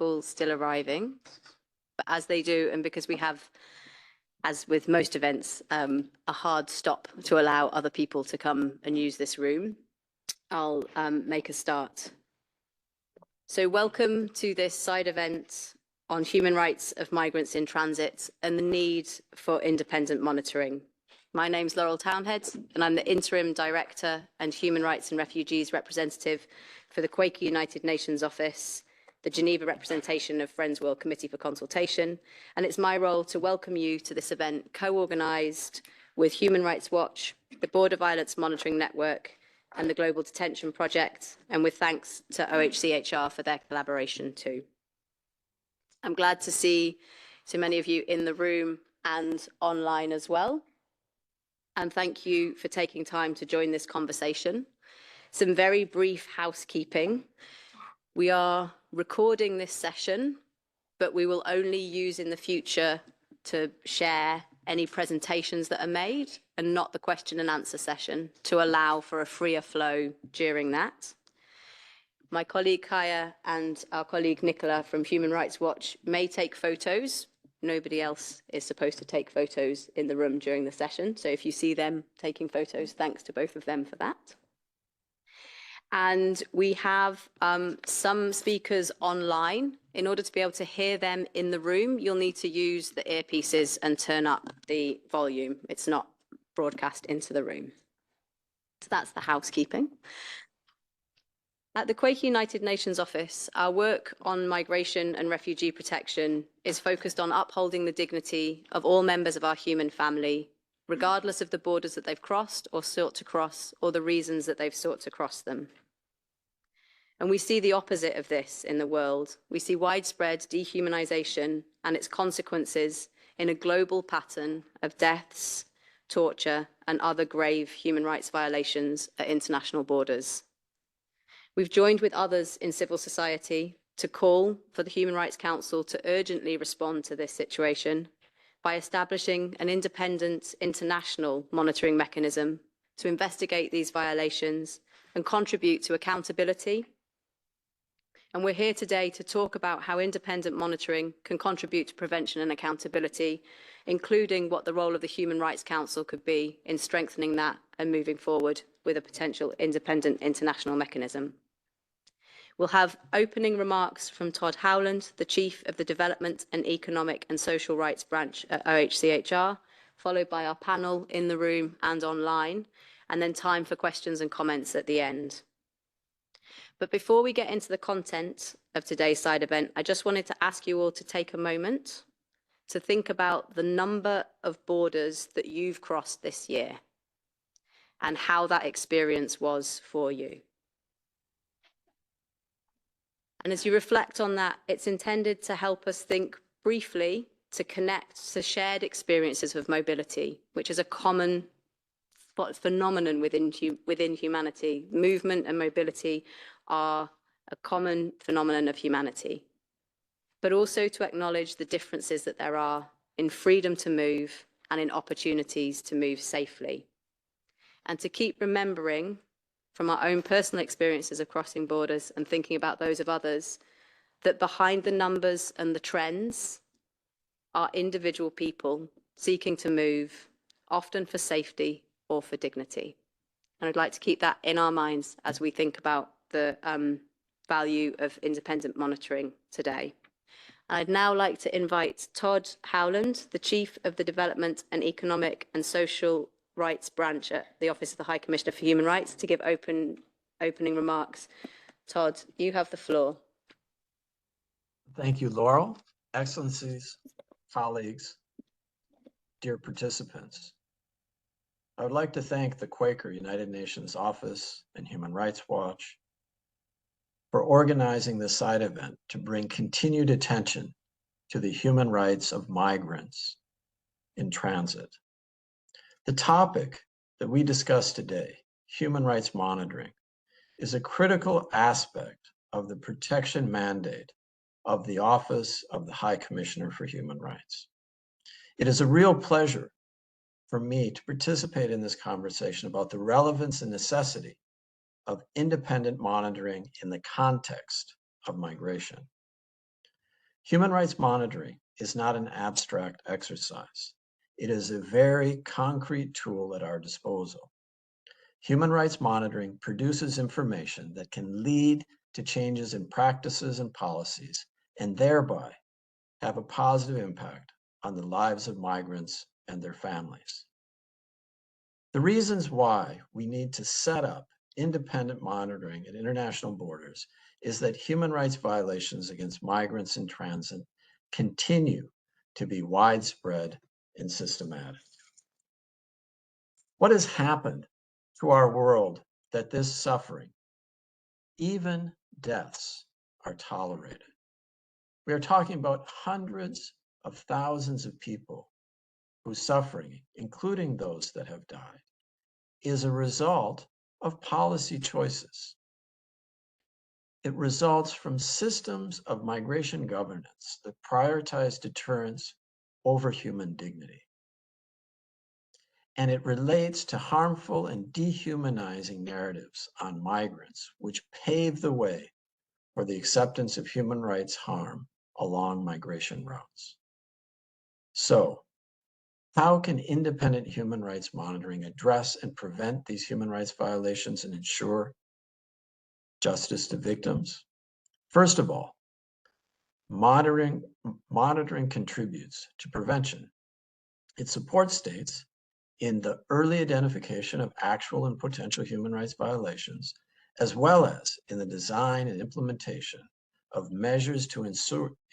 people still arriving. But as they do, and because we have, as with most events, a hard stop to allow other people to come and use this room, I'll make a start. So welcome to this side event on human rights of migrants in transit and the need for independent monitoring. My name's Laurel Townhead, and I'm the Interim Director and Human Rights and Refugees Representative for the Quaker United Nations Office, the Geneva representation of Friends World Committee for Consultation, and it's my role to welcome you to this event co-organised with Human Rights Watch, the Border Violence Monitoring Network, and the Global Detention Project, and with thanks to OHCHR for their collaboration too. I'm glad to see so many of you in the room and online as well. And thank you for taking time to join this conversation. Some very brief housekeeping. We are recording this session, but we will only use in the future to share any presentations that are made and not the question and answer session to allow for a freer flow during that. My colleague Kaya and our colleague Nicola from Human Rights Watch may take photos. Nobody else is supposed to take photos in the room during the session. So if you see them taking photos, thanks to both of them for that. And we have some speakers online. In order to be able to hear them in the room, you'll need to use the earpieces and turn up the volume. It's not broadcast into the room. So that's the housekeeping. At the Quaker United Nations Office, our work on migration and refugee protection is focused on upholding the dignity of all members of our human family, regardless of the borders that they've crossed or sought to cross, or the reasons that they've sought to cross them. And we see the opposite of this in the world. We see widespread dehumanization and its consequences in a global pattern of deaths, torture, and other grave human rights violations at international borders. We've joined with others in civil society to call for the Human Rights Council to urgently respond to this situation by establishing an independent international monitoring mechanism to investigate these violations and contribute to accountability. And we're here today to talk about how independent monitoring can contribute to prevention and accountability, including what the role of the Human Rights Council could be in strengthening that and moving forward with a potential independent international mechanism. We'll have opening remarks from Todd Howland, the Chief of the Development and Economic and Social Rights Branch at OHCHR, followed by our panel in the room and online, and then time for questions and comments at the end. But before we get into the content of today's side event, I just wanted to ask you all to take a moment to think about the number of borders that you've crossed this year and how that experience was for you. And as you reflect on that, it's intended to help us think briefly to connect to shared experiences of mobility, which is a common phenomenon within humanity. Movement and mobility are a common phenomenon of humanity, but also to acknowledge the differences that there are in freedom to move and in opportunities to move safely. And to keep remembering from our own personal experiences of crossing borders and thinking about those of others, that behind the numbers and the trends are individual people seeking to move, often for safety or for dignity. And I'd like to keep that in our minds as we think about the value of independent monitoring today. I'd now like to invite Todd Howland, the Chief of the Development and Economic and Social Rights Branch at the Office of the High Commissioner for Human Rights, to give opening remarks. Todd, you have the floor. Thank you, Laurel. Excellencies, colleagues, dear participants. I would like to thank the Quaker United Nations Office and Human Rights Watch for organizing this side event to bring continued attention to the human rights of migrants in transit. The topic that we discuss today, human rights monitoring, is a critical aspect of the protection mandate of the Office of the High Commissioner for Human Rights. It is a real pleasure for me to participate in this conversation about the relevance and necessity of independent monitoring in the context of migration. Human rights monitoring is not an abstract exercise. It is a very concrete tool at our disposal. Human rights monitoring produces information that can lead to changes in practices and policies, and thereby have a positive impact on the lives of migrants and their families. The reasons why we need to set up independent monitoring at international borders is that human rights violations against migrants in transit continue to be widespread and systematic. What has happened to our world that this suffering, even deaths, are tolerated? We are talking about hundreds of thousands of people whose suffering, including those that have died, is a result of policy choices. It results from systems of migration governance that prioritize deterrence over human dignity. And it relates to harmful and dehumanizing narratives on migrants, which pave the way for the acceptance of human rights harm along migration routes. So, how can independent human rights monitoring address and prevent these human rights violations and ensure justice to victims? First of all, monitoring contributes to prevention. It supports states in the early identification of actual and potential human rights violations, as well as in the design and implementation of measures to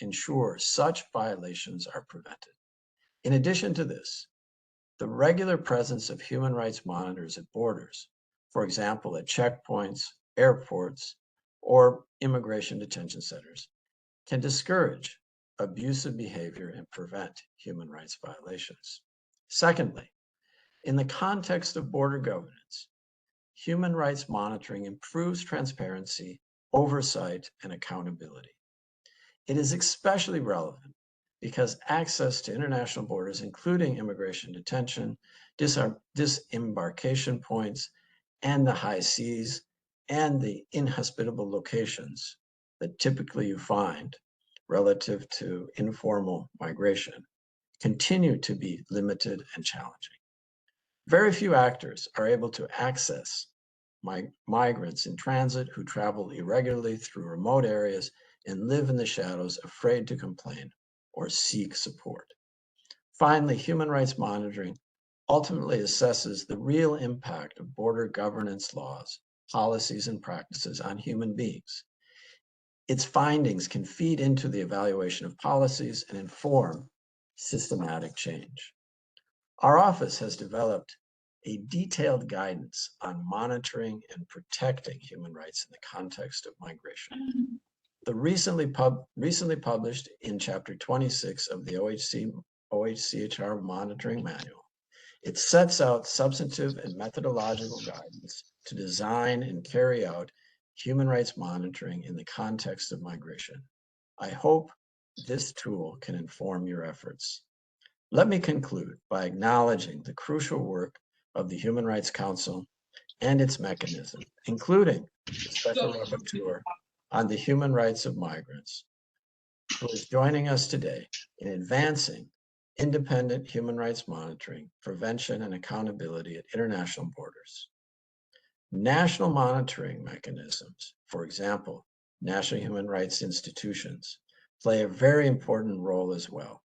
ensure such violations are prevented. In addition to this, the regular presence of human rights monitors at borders, for example, at checkpoints, airports, or immigration detention centers, can discourage abusive behavior and prevent human rights violations. Secondly, in the context of border governance, human rights monitoring improves transparency, oversight, and accountability. It is especially relevant because access to international borders, including immigration detention, disembarkation points, and the high seas, and the inhospitable locations that typically you find relative to informal migration, continue to be limited and challenging. Very few actors are able to access migrants in transit who travel irregularly through remote areas and live in the shadows, afraid to complain or seek support. Finally, human rights monitoring ultimately assesses the real impact of border governance laws, policies, and practices on human beings. Its findings can feed into the evaluation of policies and inform systematic change. Our office has developed a detailed guidance on monitoring and protecting human rights in the context of migration. The recently published in Chapter 26 of the OHCHR Monitoring Manual, it sets out substantive and methodological guidance to design and carry out human rights monitoring in the context of migration. I hope this tool can inform your efforts. Let me conclude by acknowledging the crucial work of the Human Rights Council and its mechanism, including the Special Rapporteur on the Human Rights of Migrants, who is joining us today in advancing independent human rights monitoring, prevention, and accountability at international borders. National monitoring mechanisms, for example, national human rights institutions, play a very important role as well,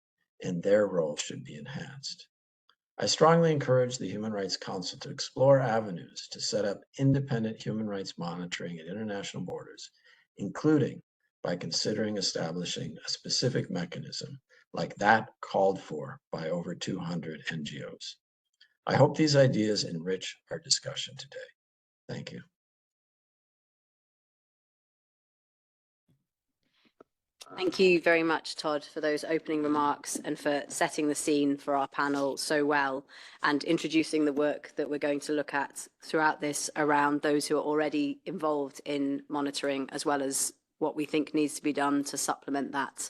and their role should be enhanced. I strongly encourage the Human Rights Council to explore avenues to set up independent human rights monitoring at international borders, including by considering establishing a specific mechanism like that called for by over 200 NGOs. I hope these ideas enrich our discussion today. Thank you. Thank you very much, Todd, for those opening remarks and for setting the scene for our panel so well and introducing the work that we're going to look at throughout this around those who are already involved in monitoring, as well as what we think needs to be done to supplement that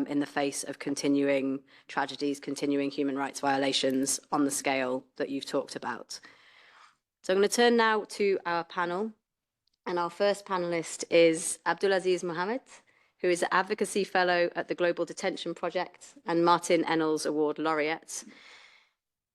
in the face of continuing tragedies, continuing human rights violations on the scale that you've talked about. So I'm going to turn now to our panel. And our first panelist is Abdulaziz Mohammed. who is an Advocacy Fellow at the Global Detention Project and Martin Ennals Award Laureate.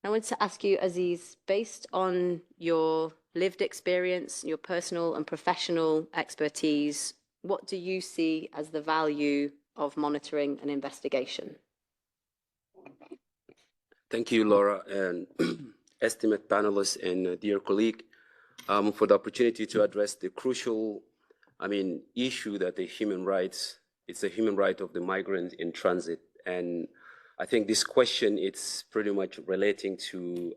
I want to ask you, Aziz, based on your lived experience, your personal and professional expertise, what do you see as the value of monitoring an investigation? Thank you, Laura, and estimate panelists and dear colleague, for the opportunity to address the crucial, issue that it's a human right of the migrant in transit. And I think this question, it's pretty much relating to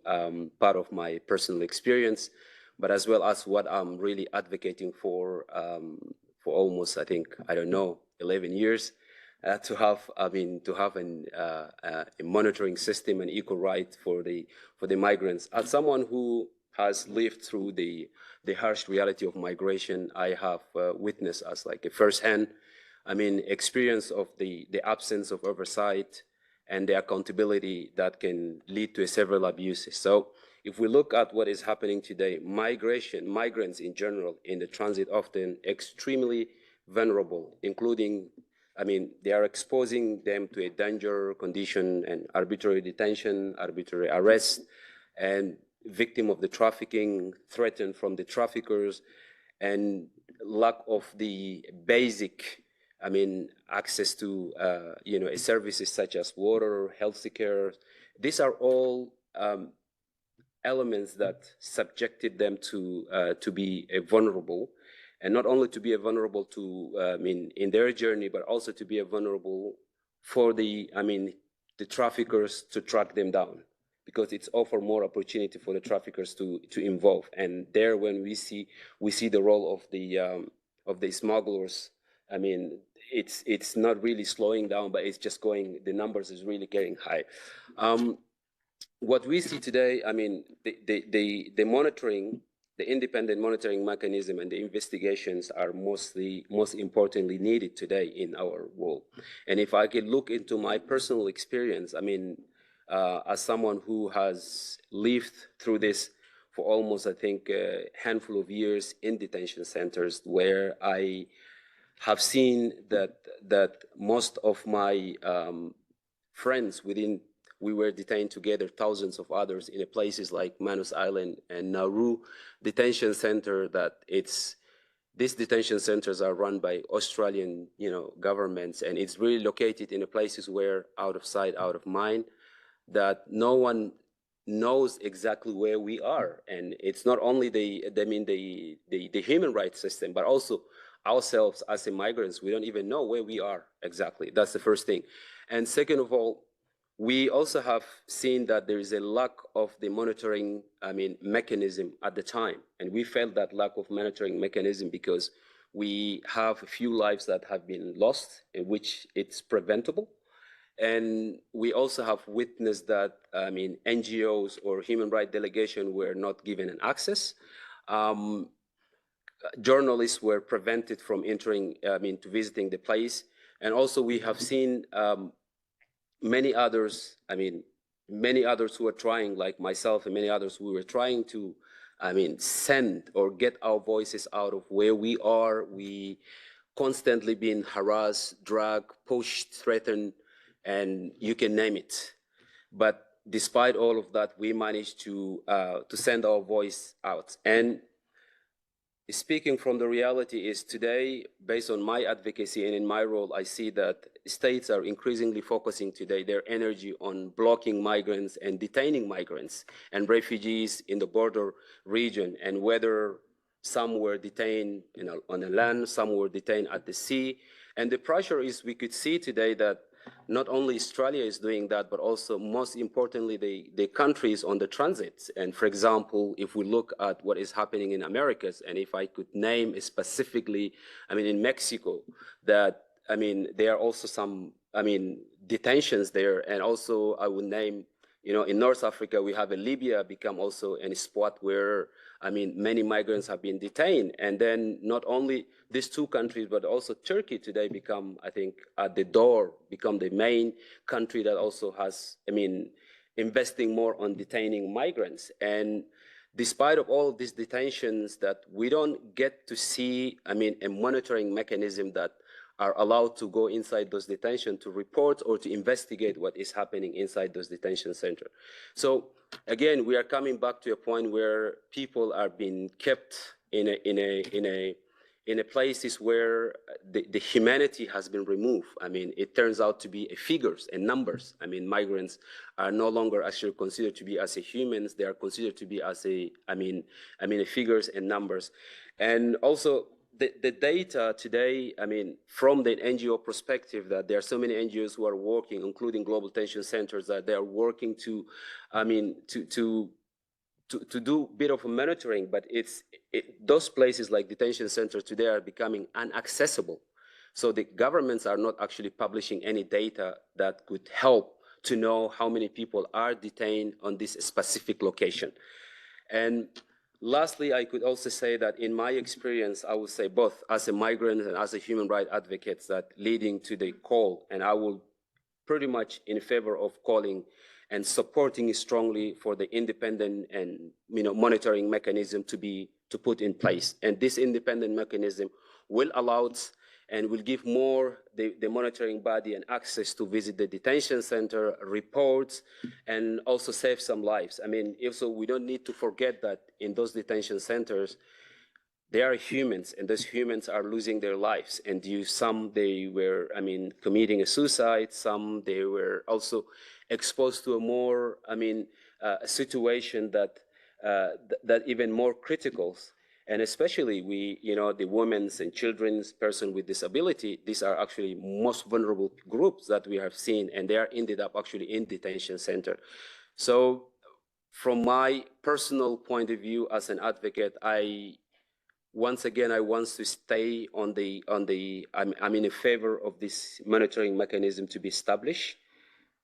part of my personal experience, but as well as what I'm really advocating for almost, I think, 11 years. To have a monitoring system and equal right for the migrants. As someone who has lived through the harsh reality of migration, I have witnessed as like a firsthand, experience of the absence of oversight and the accountability that can lead to several abuses. So if we look at what is happening today, migrants in general in the transit often extremely vulnerable, including they are exposing them to a danger condition and arbitrary detention, arbitrary arrest, and victim of the trafficking, threatened from the traffickers, and lack of the basic, access to, services such as water, health care. These are all elements that subjected them to be vulnerable. And not only to be vulnerable to, in their journey, but also to be vulnerable for the traffickers to track them down, because it's offer more opportunity for the traffickers to involve. And there, when we see the role of the smugglers, it's not really slowing down, but it's just going. The numbers is really getting high. What we see today, the monitoring. The independent monitoring mechanism and the investigations are most importantly needed today in our world. And if I could look into my personal experience, as someone who has lived through this for almost, I think, a handful of years in detention centers, where I have seen that most of my friends we were detained together, thousands of others in places like Manus Island and Nauru detention center. These detention centers are run by Australian, governments, and it's really located in places where out of sight, out of mind, that no one knows exactly where we are. And it's not only the human rights system, but also ourselves as migrants. We don't even know where we are exactly. That's the first thing. And second of all, we also have seen that there is a lack of the monitoring, mechanism at the time. And we felt that lack of monitoring mechanism because we have a few lives that have been lost, in which it's preventable. And we also have witnessed that, NGOs or human rights delegation were not given an access. Journalists were prevented from entering, to visiting the place. And also we have seen, many others who are trying, like myself and many others who were trying to, send or get our voices out of where we are. We constantly being harassed, dragged, pushed, threatened, and you can name it. But despite all of that, we managed to send our voice out. And speaking from the reality is today, based on my advocacy and in my role, I see that states are increasingly focusing today their energy on blocking migrants and detaining migrants and refugees in the border region, and whether some were detained on the land, some were detained at the sea. And the pressure is, we could see today that not only Australia is doing that, but also most importantly, the countries on the transits. And for example, if we look at what is happening in Americas, and if I could name specifically, in Mexico, that, there are also some, detentions there. And also I would name, in North Africa, we have Libya become also a spot where, many migrants have been detained. And then not only these two countries, but also Turkey today become, I think, at the door, become the main country that also has, investing more on detaining migrants. And despite of all of these detentions, that we don't get to see, a monitoring mechanism that are allowed to go inside those detention to report or to investigate what is happening inside those detention centers. So again, we are coming back to a point where people are being kept in a places where the humanity has been removed. I mean, it turns out to be figures and numbers. I mean, migrants are no longer actually considered to be as humans. They are considered to be as figures and numbers. And also the data today, I mean, from the NGO perspective, that there are so many NGOs who are working, including global detention centers, that they are working to, I mean, to do a bit of monitoring, but those places like detention centers today are becoming inaccessible. So the governments are not actually publishing any data that could help to know how many people are detained on this specific location. And lastly, I could also say that in my experience, I would say both as a migrant and as a human rights advocate, that leading to the call, and I will pretty much in favor of calling and supporting strongly for the independent and monitoring mechanism to put in place. And this independent mechanism will allow and will give more the monitoring body and access to visit the detention center, reports, and also save some lives. I mean, also we don't need to forget that in those detention centers, they are humans, and those humans are losing their lives. And some they were, I mean, committing a suicide. Some they were also exposed to a more, I mean, a situation that even more critical. And especially the women's and children's, person with disability, these are actually most vulnerable groups that we have seen, and they are ended up actually in detention center. So from my personal point of view as an advocate, once again, I want to stay I'm in favor of this monitoring mechanism to be established.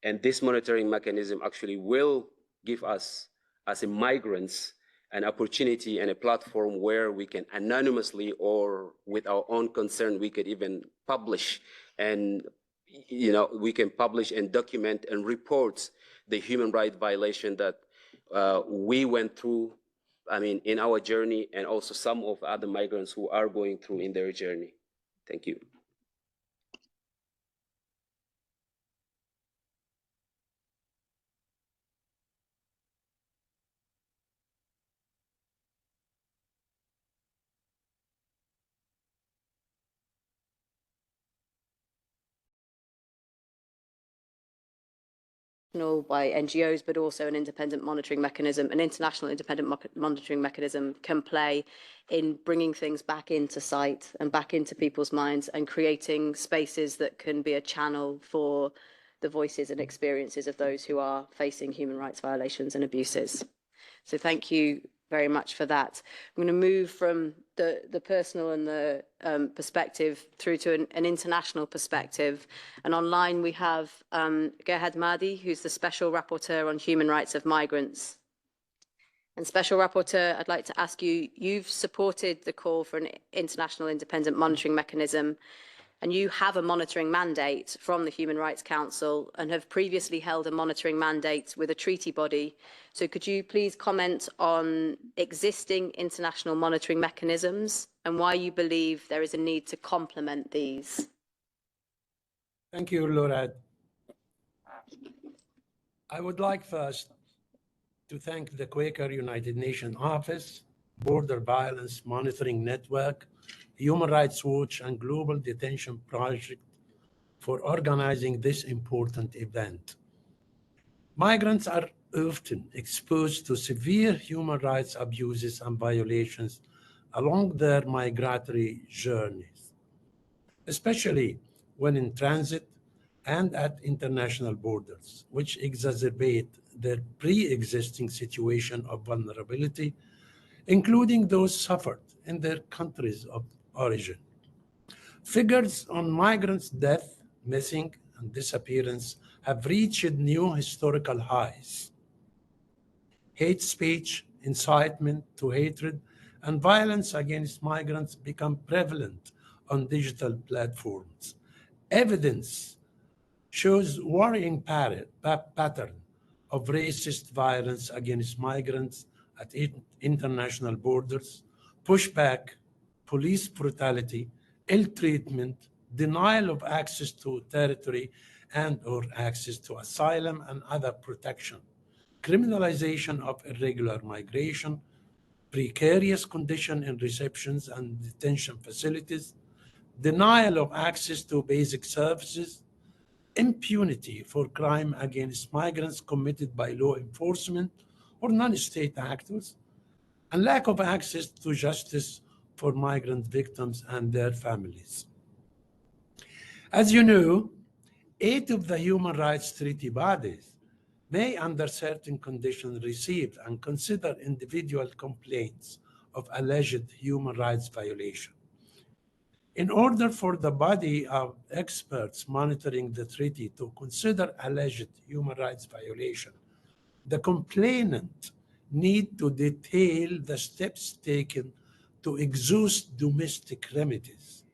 And this monitoring mechanism actually will give us, as migrants, an opportunity and a platform where we can anonymously or with our own concern, we could even publish and, we can publish and document and report the human rights violation that we went through, I mean, in our journey, and also some of other migrants who are going through in their journey. Thank you. By NGOs, but also an independent monitoring mechanism, an international independent monitoring mechanism can play in bringing things back into sight and back into people's minds and creating spaces that can be a channel for the voices and experiences of those who are facing human rights violations and abuses. So thank you very much for that. I'm going to move from the personal and the perspective through to an international perspective. And online we have Gerhard Mahdi, who's the Special Rapporteur on Human Rights of Migrants. And Special Rapporteur, I'd like to ask you, you've supported the call for an international independent monitoring mechanism, and you have a monitoring mandate from the Human Rights Council and have previously held a monitoring mandate with a treaty body. So could you please comment on existing international monitoring mechanisms and why you believe there is a need to complement these? Thank you, Laura. I would like first to thank the Quaker United Nations Office, Border Violence Monitoring Network, Human Rights Watch, and Global Detention Project for organizing this important event. Migrants are often exposed to severe human rights abuses and violations along their migratory journeys, especially when in transit and at international borders, which exacerbate their pre-existing situation of vulnerability, including those suffered in their countries of origin. Figures on migrants' death, missing, and disappearance have reached new historical highs. Hate speech, incitement to hatred, and violence against migrants become prevalent on digital platforms. Evidence shows worrying pattern of racist violence against migrants at international borders, pushback, police brutality, ill treatment, denial of access to territory and/or access to asylum and other protection, criminalization of irregular migration, precarious conditions in receptions and detention facilities, denial of access to basic services, impunity for crime against migrants committed by law enforcement or non-state actors, and lack of access to justice for migrant victims and their families. As you know, 8 of the human rights treaty bodies may, under certain conditions, receive and consider individual complaints of alleged human rights violation. In order for the body of experts monitoring the treaty to consider alleged human rights violation, the complainant need to detail the steps taken to exhaust domestic remedies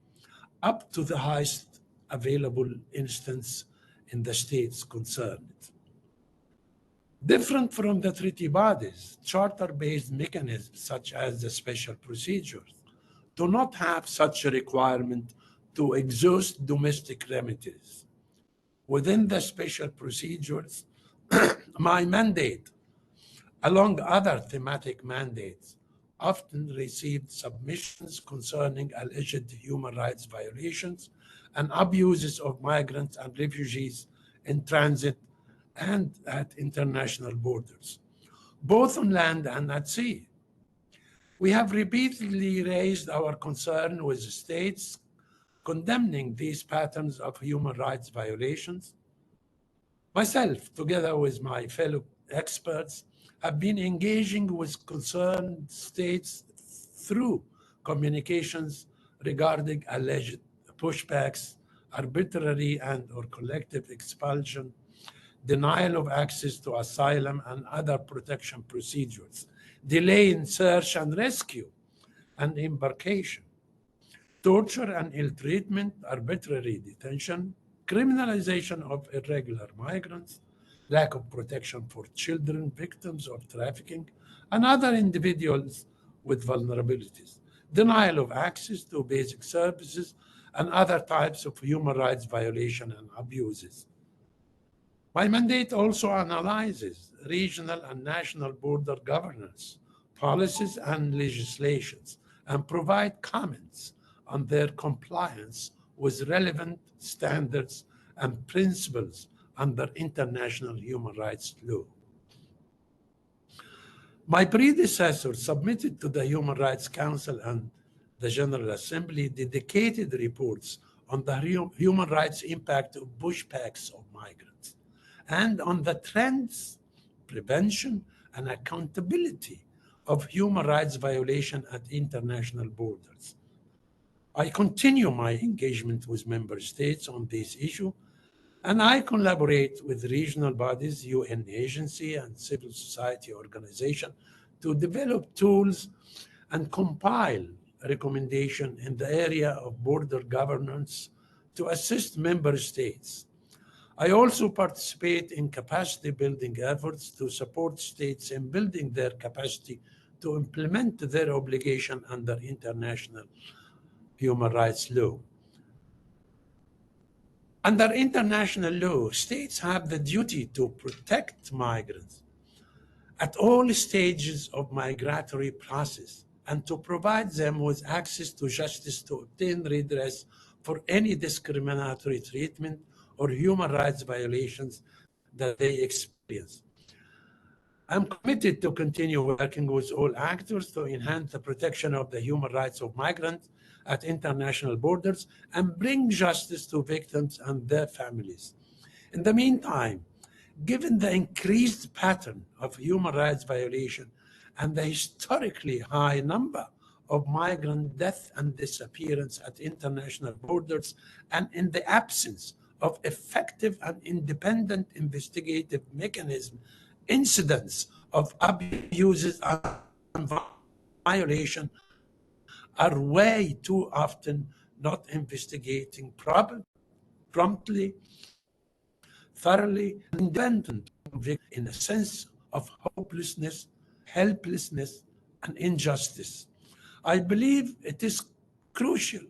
up to the highest available instance in the states concerned. Different from the treaty bodies, charter-based mechanisms such as the special procedures do not have such a requirement to exhaust domestic remedies. Within the special procedures, my mandate, along other thematic mandates, often received submissions concerning alleged human rights violations and abuses of migrants and refugees in transit and at international borders, both on land and at sea. We have repeatedly raised our concern with states condemning these patterns of human rights violations. Myself, together with my fellow experts, have been engaging with concerned states through communications regarding alleged pushbacks, arbitrary and/or collective expulsion, denial of access to asylum and other protection procedures, delay in search and rescue and embarkation, torture and ill treatment, arbitrary detention, criminalization of irregular migrants, lack of protection for children victims of trafficking and other individuals with vulnerabilities, denial of access to basic services and other types of human rights violation and abuses. My mandate also analyzes regional and national border governance, policies and legislations, and provide comments on their compliance with relevant standards and principles under international human rights law. My predecessor submitted to the Human Rights Council and the General Assembly dedicated reports on the human rights impact of pushbacks of migrants and on the trends, prevention, and accountability of human rights violation at international borders. I continue my engagement with member states on this issue, and I collaborate with regional bodies, UN agency, and civil society organizations to develop tools and compile recommendations in the area of border governance to assist member states. I also participate in capacity building efforts to support states in building their capacity to implement their obligation under international human rights law. Under international law, states have the duty to protect migrants at all stages of migratory process and to provide them with access to justice to obtain redress for any discriminatory treatment or human rights violations that they experience. I'm committed to continue working with all actors to enhance the protection of the human rights of migrants at international borders and bring justice to victims and their families. In the meantime, given the increased pattern of human rights violation and the historically high number of migrant death and disappearance at international borders, and in the absence of effective and independent investigative mechanism, incidents of abuses and violation are way too often not investigating promptly, thoroughly, and independently in a sense of hopelessness, helplessness, and injustice. I believe it is crucial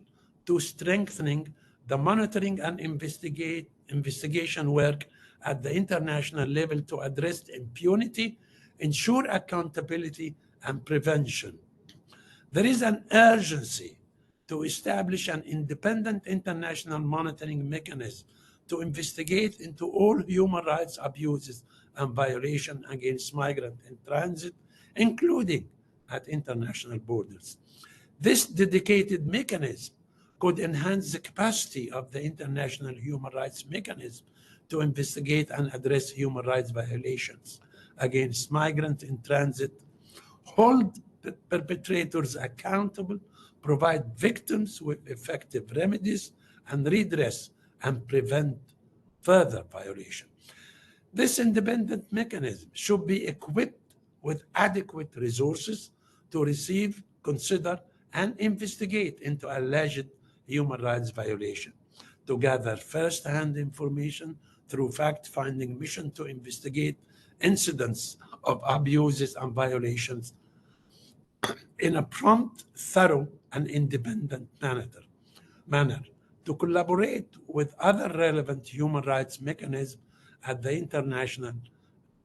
to strengthening the monitoring and investigation work at the international level to address impunity, ensure accountability, and prevention. There is an urgency to establish an independent international monitoring mechanism to investigate into all human rights abuses and violations against migrants in transit, including at international borders. This dedicated mechanism could enhance the capacity of the international human rights mechanism to investigate and address human rights violations against migrants in transit, hold perpetrators accountable, provide victims with effective remedies and redress, and prevent further violation. This independent mechanism should be equipped with adequate resources to receive, consider, and investigate into alleged human rights violation, to gather first-hand information through fact-finding mission to investigate incidents of abuses and violations in a prompt, thorough, and independent manner, to collaborate with other relevant human rights mechanisms at the international,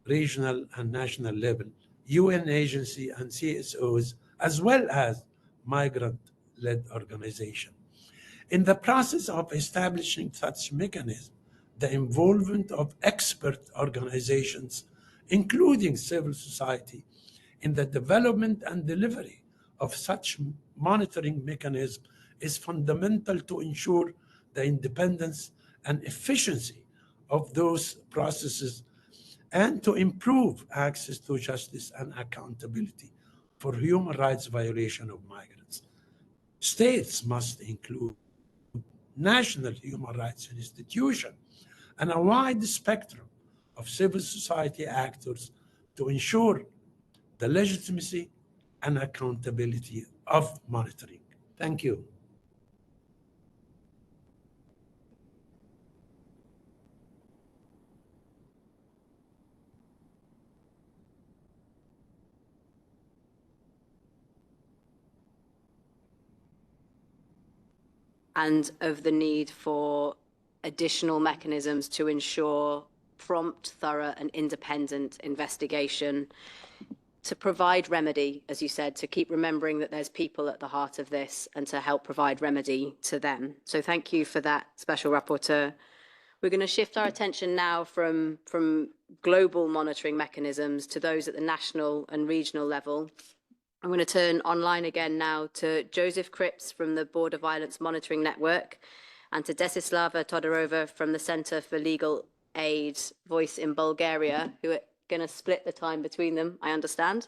regional, and national level, UN agency and CSOs, as well as migrant-led organizations. In the process of establishing such mechanism, the involvement of expert organizations, including civil society, in the development and delivery of such monitoring mechanism is fundamental to ensure the independence and efficiency of those processes and to improve access to justice and accountability for human rights violation of migrants. States must include national human rights institutions and a wide spectrum of civil society actors to ensure the legitimacy and accountability of monitoring. Thank you. And of the need for additional mechanisms to ensure prompt, thorough, and independent investigation, to provide remedy, as you said, to keep remembering that there's people at the heart of this and to help provide remedy to them. So thank you for that, Special Rapporteur. We're going to shift our attention now from global monitoring mechanisms to those at the national and regional level. I'm going to turn online again now to Joseph Cripps from the Border Violence Monitoring Network and to Desislava Todorova from the Center for Legal Aid Voice in Bulgaria, who are going to split the time between them, I understand.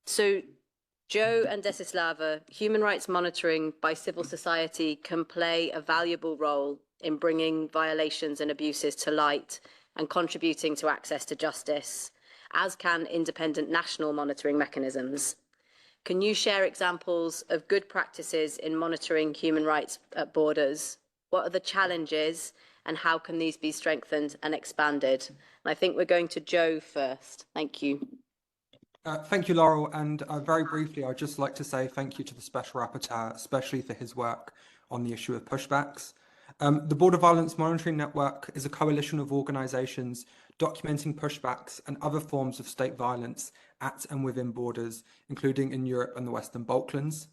So Joe and Desislava, human rights monitoring by civil society can play a valuable role in bringing violations and abuses to light and contributing to access to justice, as can independent national monitoring mechanisms. Can you share examples of good practices in monitoring human rights at borders? What are the challenges and how can these be strengthened and expanded? And I think we're going to Joe first. Thank you. Thank you, Laurel. And very briefly, I'd just like to say thank you to the Special Rapporteur, especially for his work on the issue of pushbacks. The Border Violence Monitoring Network is a coalition of organisations documenting pushbacks and other forms of state violence at and within borders, including in Europe and the Western Balkans.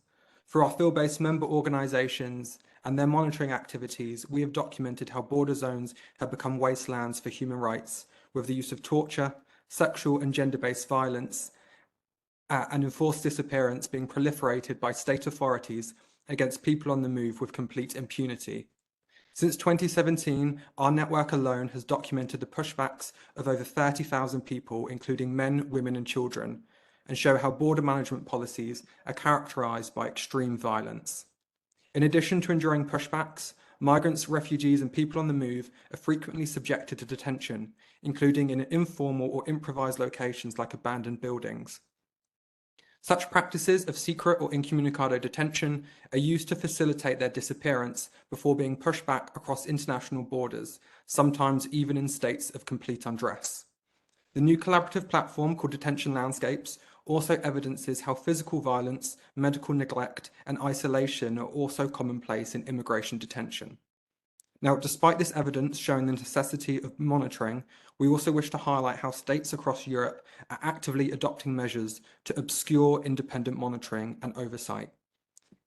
Through our field-based member organisations and their monitoring activities, we have documented how border zones have become wastelands for human rights, with the use of torture, sexual and gender-based violence, and enforced disappearance being proliferated by state authorities against people on the move with complete impunity. Since 2017, our network alone has documented the pushbacks of over 30,000 people, including men, women, and children, and show how border management policies are characterized by extreme violence. In addition to enduring pushbacks, migrants, refugees, and people on the move are frequently subjected to detention, including in informal or improvised locations like abandoned buildings. Such practices of secret or incommunicado detention are used to facilitate their disappearance before being pushed back across international borders, sometimes even in states of complete undress. The new collaborative platform called Detention Landscapes, also evidences how physical violence, medical neglect, and isolation are also commonplace in immigration detention. Now, despite this evidence showing the necessity of monitoring, we also wish to highlight how states across Europe are actively adopting measures to obscure independent monitoring and oversight.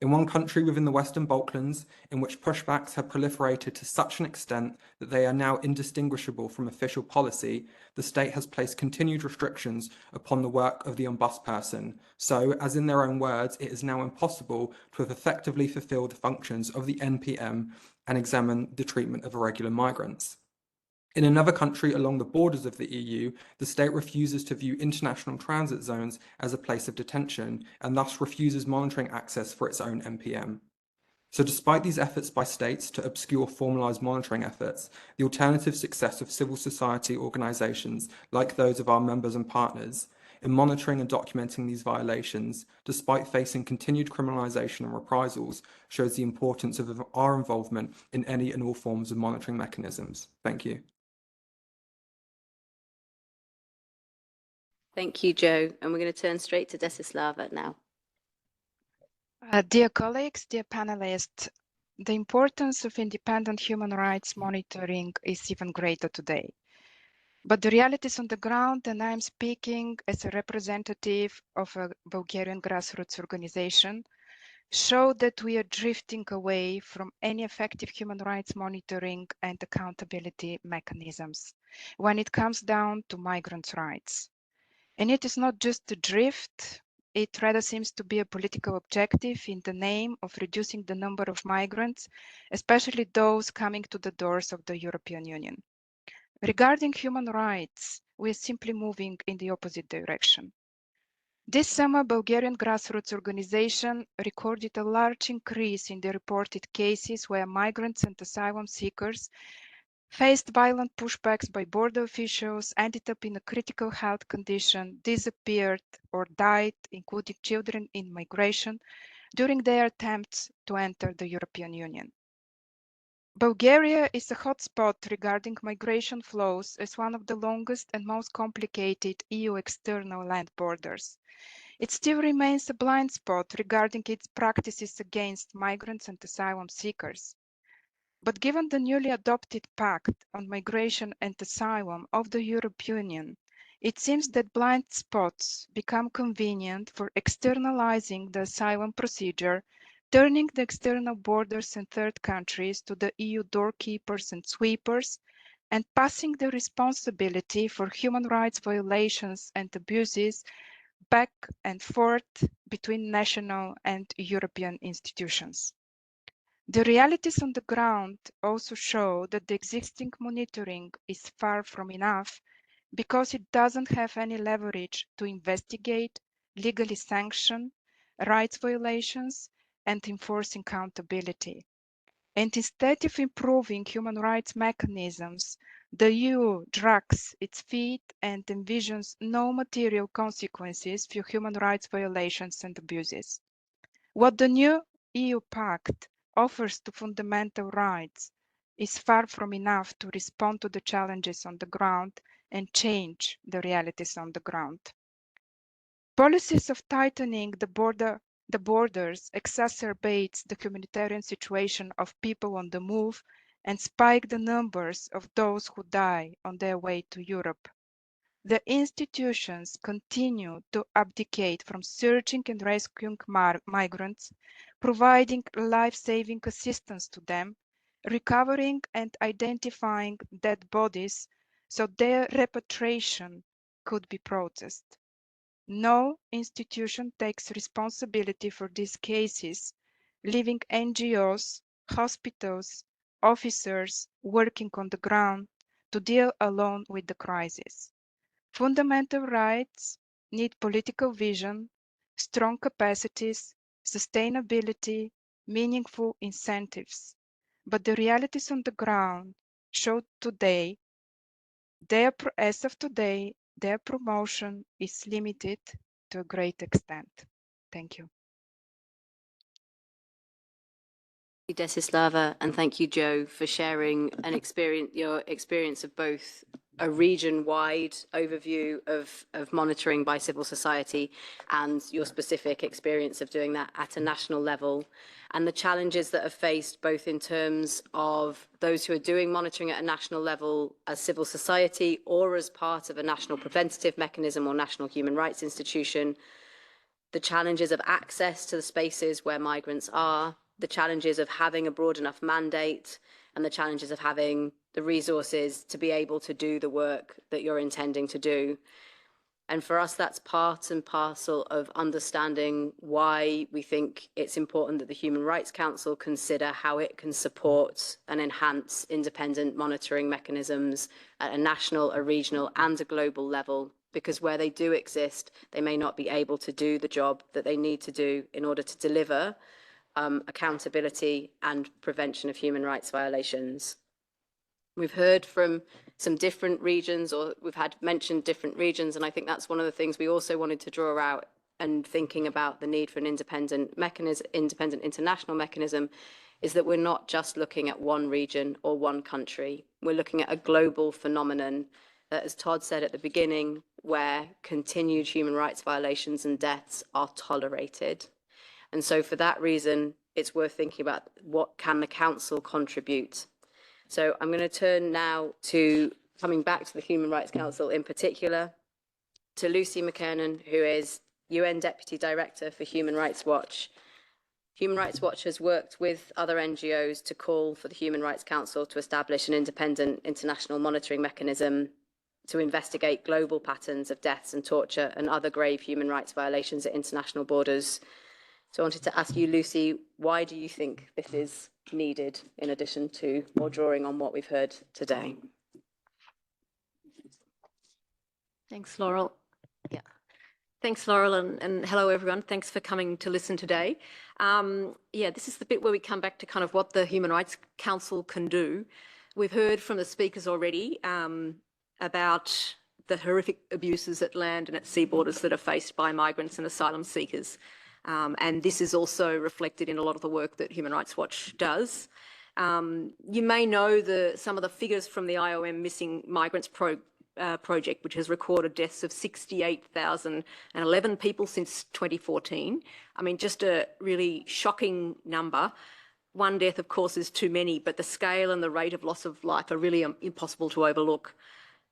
In one country within the Western Balkans, in which pushbacks have proliferated to such an extent that they are now indistinguishable from official policy, the state has placed continued restrictions upon the work of the ombudsperson. So, as in their own words, it is now impossible to have effectively fulfilled the functions of the NPM and examine the treatment of irregular migrants. In another country along the borders of the EU, the state refuses to view international transit zones as a place of detention and thus refuses monitoring access for its own NPM. So despite these efforts by states to obscure formalised monitoring efforts, the alternative success of civil society organisations like those of our members and partners in monitoring and documenting these violations, despite facing continued criminalisation and reprisals, shows the importance of our involvement in any and all forms of monitoring mechanisms. Thank you. Thank you, Joe. And we're going to turn straight to Desislava now. Dear colleagues, dear panelists, the importance of independent human rights monitoring is even greater today. But the realities on the ground, and I'm speaking as a representative of a Bulgarian grassroots organization, show that we are drifting away from any effective human rights monitoring and accountability mechanisms when it comes down to migrants' rights. And it is not just a drift, it rather seems to be a political objective in the name of reducing the number of migrants, especially those coming to the doors of the European Union. Regarding human rights, we are simply moving in the opposite direction. This summer, Bulgarian grassroots organization recorded a large increase in the reported cases where migrants and asylum seekers faced violent pushbacks by border officials, ended up in a critical health condition, disappeared or died, including children in migration, during their attempts to enter the European Union. Bulgaria is a hotspot regarding migration flows as one of the longest and most complicated EU external land borders. It still remains a blind spot regarding its practices against migrants and asylum seekers. But given the newly adopted Pact on Migration and Asylum of the European Union, it seems that blind spots become convenient for externalizing the asylum procedure, turning the external borders in third countries to the EU doorkeepers and sweepers, and passing the responsibility for human rights violations and abuses back and forth between national and European institutions. The realities on the ground also show that the existing monitoring is far from enough because it doesn't have any leverage to investigate, legally sanction rights violations, and enforce accountability. And instead of improving human rights mechanisms, the EU drags its feet and envisions no material consequences for human rights violations and abuses. What the new EU Pact offers to fundamental rights is far from enough to respond to the challenges on the ground and change the realities on the ground. Policies of tightening the borders exacerbates the humanitarian situation of people on the move and spike the numbers of those who die on their way to Europe. The institutions continue to abdicate from searching and rescuing migrants, providing life-saving assistance to them, recovering and identifying dead bodies so their repatriation could be processed. No institution takes responsibility for these cases, leaving NGOs, hospitals, officers working on the ground to deal alone with the crisis. Fundamental rights need political vision, strong capacities, sustainability, meaningful incentives. But the realities on the ground show today, as of today, their promotion is limited to a great extent. Thank you. Thank you, Desislava, and thank you, Joe, for sharing your experience of both a region-wide overview of monitoring by civil society and your specific experience of doing that at a national level, and the challenges that are faced both in terms of those who are doing monitoring at a national level as civil society or as part of a national preventative mechanism or national human rights institution, the challenges of access to the spaces where migrants are, the challenges of having a broad enough mandate, and the challenges of having the resources to be able to do the work that you're intending to do. And for us, that's part and parcel of understanding why we think it's important that the Human Rights Council consider how it can support and enhance independent monitoring mechanisms at a national, a regional, and a global level, because where they do exist, they may not be able to do the job that they need to do in order to deliver accountability and prevention of human rights violations. We've heard from some different regions, or we've had mentioned different regions, and I think that's one of the things we also wanted to draw out and thinking about the need for an independent mechanism, independent international mechanism, is that we're not just looking at one region or one country. We're looking at a global phenomenon that, as Todd said at the beginning, where continued human rights violations and deaths are tolerated. And so for that reason, it's worth thinking about what can the council contribute. So I'm going to turn now to coming back to the Human Rights Council in particular, to Lucy McKernan, who is UN Deputy Director for Human Rights Watch. Human Rights Watch has worked with other NGOs to call for the Human Rights Council to establish an independent international monitoring mechanism to investigate global patterns of deaths and torture and other grave human rights violations at international borders. So I wanted to ask you, Lucy, why do you think this is needed in addition to more drawing on what we've heard today? Thanks, Laurel. Yeah. Thanks, Laurel, and hello, everyone. Thanks for coming to listen today. Yeah, this is the bit where we come back to kind of what the Human Rights Council can do. We've heard from the speakers already about the horrific abuses at land and at sea borders that are faced by migrants and asylum seekers. And this is also reflected in a lot of the work that Human Rights Watch does. You may know some of the figures from the IOM Missing Migrants project, which has recorded deaths of 68,011 people since 2014. I mean, just a really shocking number. One death, of course, is too many, but the scale and the rate of loss of life are really impossible to overlook.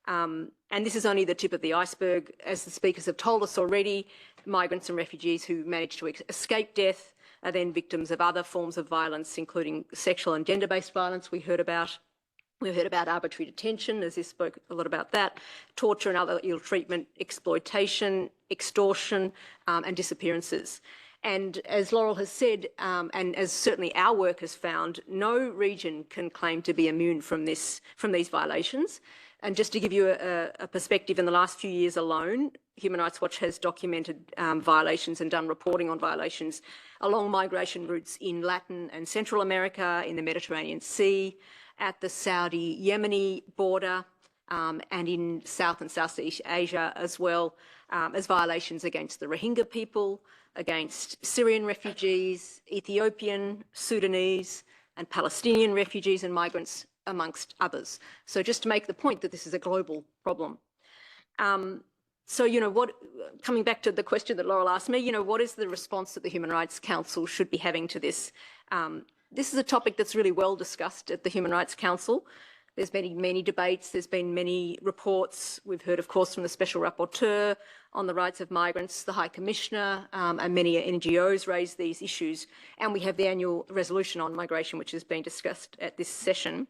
And this is only the tip of the iceberg. As the speakers have told us already, migrants and refugees who manage to escape death are then victims of other forms of violence, including sexual and gender-based violence we heard about. We heard about arbitrary detention, as this spoke a lot about that, torture and other ill treatment, exploitation, extortion, and disappearances. And as Laurel has said, and as certainly our work has found, no region can claim to be immune from these violations. And just to give you a perspective, in the last few years alone, Human Rights Watch has documented violations and done reporting on violations along migration routes in Latin and Central America, in the Mediterranean Sea, at the Saudi-Yemeni border, and in South and Southeast Asia, as well as violations against the Rohingya people, against Syrian refugees, Ethiopian, Sudanese, and Palestinian refugees and migrants, amongst others. So just to make the point that this is a global problem. So, coming back to the question that Laurel asked me, what is the response that the Human Rights Council should be having to this? This is a topic that's really well discussed at the Human Rights Council. There's been many debates, there's been many reports. We've heard, of course, from the Special Rapporteur on the rights of migrants, the High Commissioner, and many NGOs raise these issues. And we have the annual resolution on migration, which has been discussed at this session.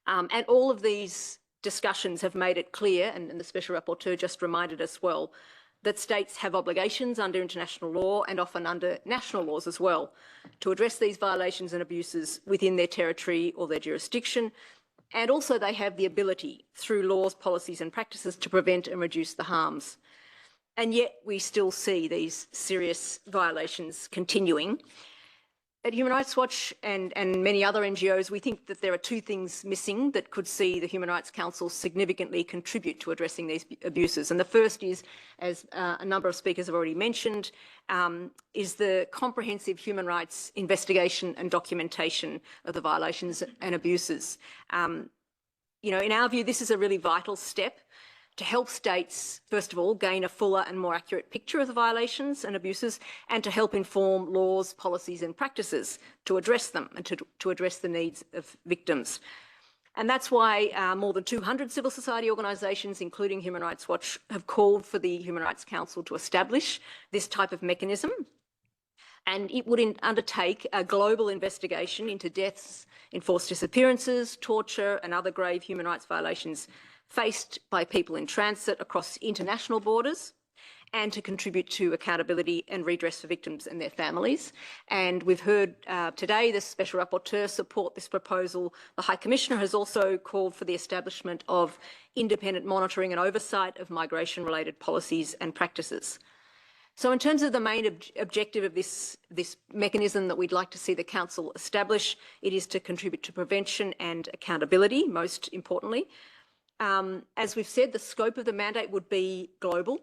And all of these discussions have made it clear, and the Special Rapporteur just reminded us well, that states have obligations under international law and often under national laws as well to address these violations and abuses within their territory or their jurisdiction. And also they have the ability through laws, policies and practices to prevent and reduce the harms. And yet we still see these serious violations continuing. At Human Rights Watch and many other NGOs, we think that there are two things missing that could see the Human Rights Council significantly contribute to addressing these abuses. And the first is, as a number of speakers have already mentioned, is the comprehensive human rights investigation and documentation of the violations and abuses. in our view, this is a really vital step to help states, first of all, gain a fuller and more accurate picture of the violations and abuses, and to help inform laws, policies and practices to address them and to address the needs of victims. And that's why more than 200 civil society organisations, including Human Rights Watch, have called for the Human Rights Council to establish this type of mechanism. And it would undertake a global investigation into deaths, enforced disappearances, torture and other grave human rights violations faced by people in transit across international borders, and to contribute to accountability and redress for victims and their families. And we've heard today the Special Rapporteur support this proposal. The High Commissioner has also called for the establishment of independent monitoring and oversight of migration-related policies and practices. So in terms of the main objective of this mechanism that we'd like to see the Council establish, it is to contribute to prevention and accountability, most importantly. As we've said, the scope of the mandate would be global.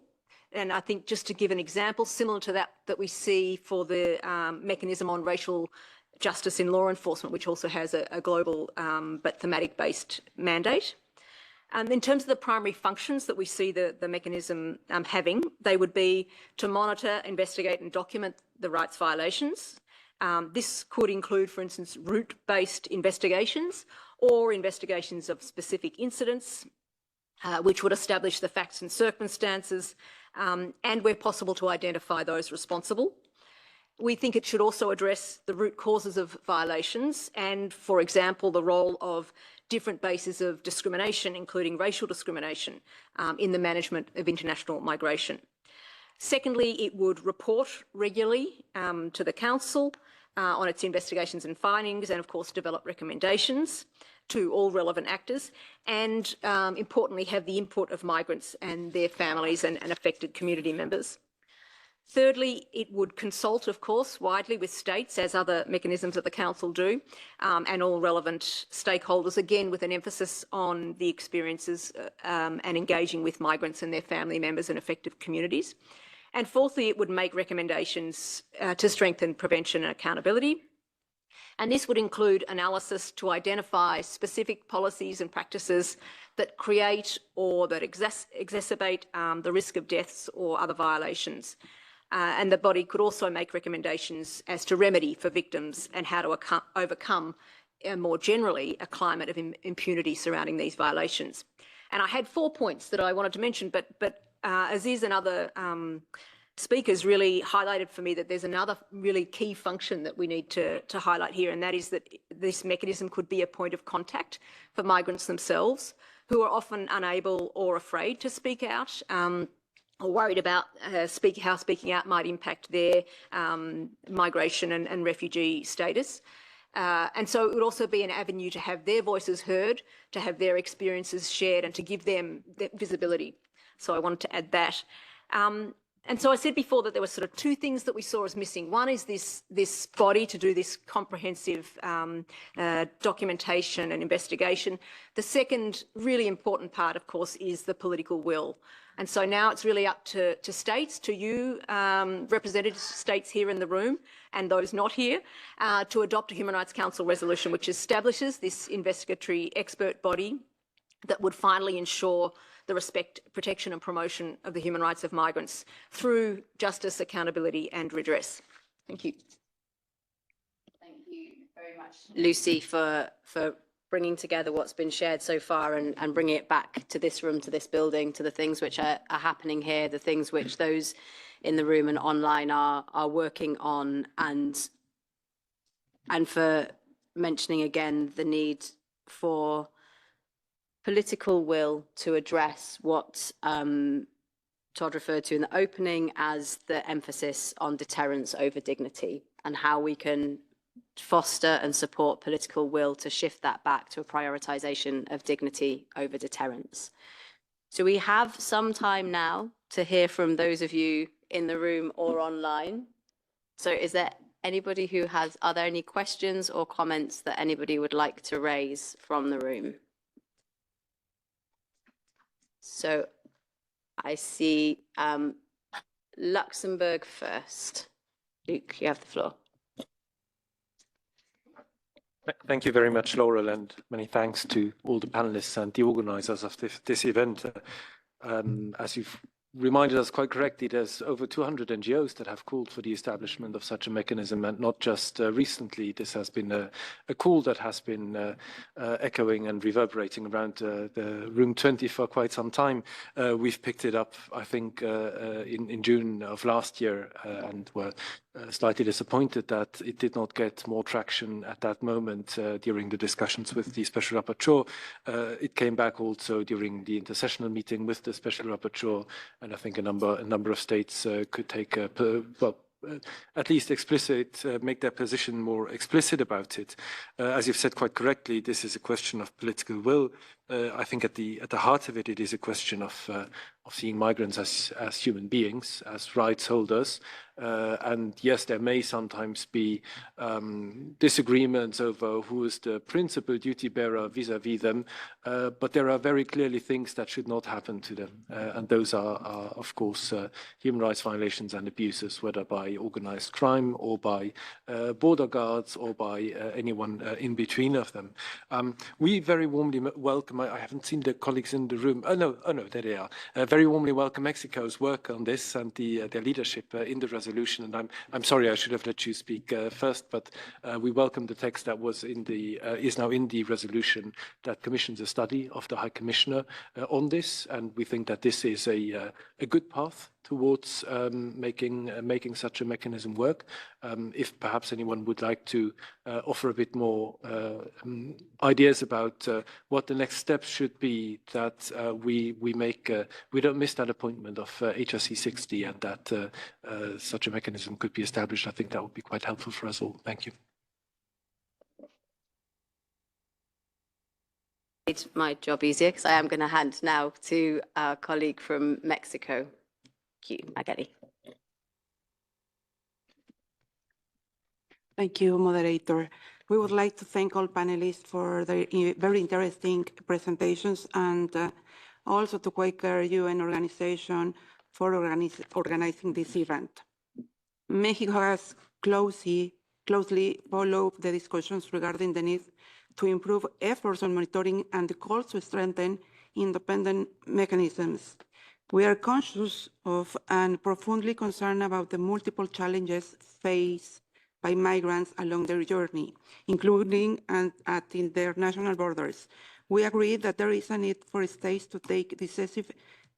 And I think just to give an example, similar to that we see for the mechanism on racial justice in law enforcement, which also has a global but thematic-based mandate. In terms of the primary functions that we see the mechanism having, they would be to monitor, investigate and document the rights violations. This could include, for instance, route-based investigations or investigations of specific incidents, which would establish the facts and circumstances, and where possible to identify those responsible. We think it should also address the root causes of violations and, for example, the role of different bases of discrimination, including racial discrimination, in the management of international migration. Secondly, it would report regularly to the Council on its investigations and findings, and of course develop recommendations to all relevant actors, and importantly have the input of migrants and their families and affected community members. Thirdly, it would consult, of course, widely with states, as other mechanisms that the Council do, and all relevant stakeholders, again with an emphasis on the experiences and engaging with migrants and their family members and affected communities. And fourthly, it would make recommendations to strengthen prevention and accountability. And this would include analysis to identify specific policies and practices that create or that exacerbate the risk of deaths or other violations. And the body could also make recommendations as to remedy for victims and how to overcome, more generally, a climate of impunity surrounding these violations. And I had 4 points that I wanted to mention, but Aziz and other speakers really highlighted for me that there's another really key function that we need to highlight here, and that is that this mechanism could be a point of contact for migrants themselves, who are often unable or afraid to speak out, or worried about how speaking out might impact their migration and refugee status. And so it would also be an avenue to have their voices heard, to have their experiences shared, and to give them visibility. So I wanted to add that. And so I said before that there were sort of two things that we saw as missing. One is this body to do this comprehensive documentation and investigation. The second really important part, of course, is the political will. And so now it's really up to states, to you, representative states here in the room and those not here, to adopt a Human Rights Council resolution which establishes this investigatory expert body that would finally ensure the respect, protection and promotion of the human rights of migrants through justice, accountability and redress. Thank you. Thank you very much, Lucy, for bringing together what's been shared so far and bringing it back to this room, to this building, to the things which are happening here, the things which those in the room and online are working on, and for mentioning again the need for political will to address what Todd referred to in the opening as the emphasis on deterrence over dignity, and how we can foster and support political will to shift that back to a prioritization of dignity over deterrence. So we have some time now to hear from those of you in the room or online. So is there anybody who are there any questions or comments that anybody would like to raise from the room? So I see Luxembourg first. Luke, you have the floor. Thank you very much, Laurel, and many thanks to all the panelists and the organizers of this event. As you've reminded us quite correctly, there's over 200 NGOs that have called for the establishment of such a mechanism, and not just recently. This has been a call that has been echoing and reverberating around the room 20 for quite some time. We've picked it up, I think, in June of last year, and were slightly disappointed that it did not get more traction at that moment during the discussions with the Special Rapporteur. It came back also during the intersessional meeting with the Special Rapporteur, and I think a number of states could take at least make their position more explicit about it. As you've said quite correctly, this is a question of political will. I think at the heart of it, it is a question of seeing migrants as human beings, as rights holders. And yes, there may sometimes be disagreements over who is the principal duty bearer vis-à-vis them, but there are very clearly things that should not happen to them. And those are of course, human rights violations and abuses, whether by organized crime or by border guards or by anyone in between of them. We very warmly welcome, I haven't seen the colleagues in the room. Oh no, there they are. Very warmly welcome Mexico's work on this and their leadership in the resolution. And I'm sorry, I should have let you speak first, but we welcome the text that was is now in the resolution that commissions a study of the High Commissioner on this, and we think that this is a good path towards making such a mechanism work. If perhaps anyone would like to offer a bit more ideas about what the next steps should be, that we don't miss that appointment of HRC 60 and that such a mechanism could be established, I think that would be quite helpful for us all. Thank you. It's my job easier because I am going to hand now to our colleague from Mexico. Thank you, Magali. Thank you, moderator. We would like to thank all panelists for their very interesting presentations, and also to Quaker UN organization for organizing this event. Mexico has closely followed the discussions regarding the need to improve efforts on monitoring and the calls to strengthen independent mechanisms. We are conscious of and profoundly concerned about the multiple challenges faced by migrants along their journey, including at international borders. We agree that there is a need for states to take decisive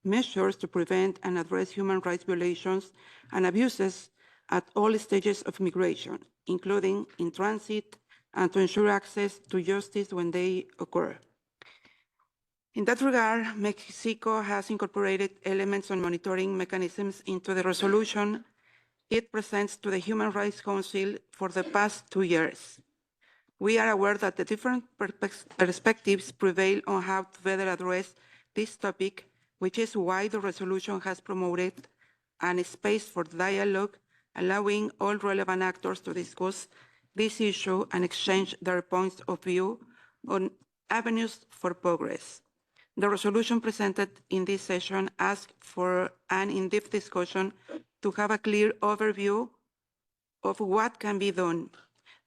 measures to prevent and address human rights violations and abuses at all stages of migration, including in transit, and to ensure access to justice when they occur. In that regard, Mexico has incorporated elements on monitoring mechanisms into the resolution it presents to the Human Rights Council for the past 2 years. We are aware that the different perspectives prevail on how to better address this topic, which is why the resolution has promoted a space for dialogue, allowing all relevant actors to discuss this issue and exchange their points of view on avenues for progress. The resolution presented in this session asks for an in-depth discussion to have a clear overview of what can be done.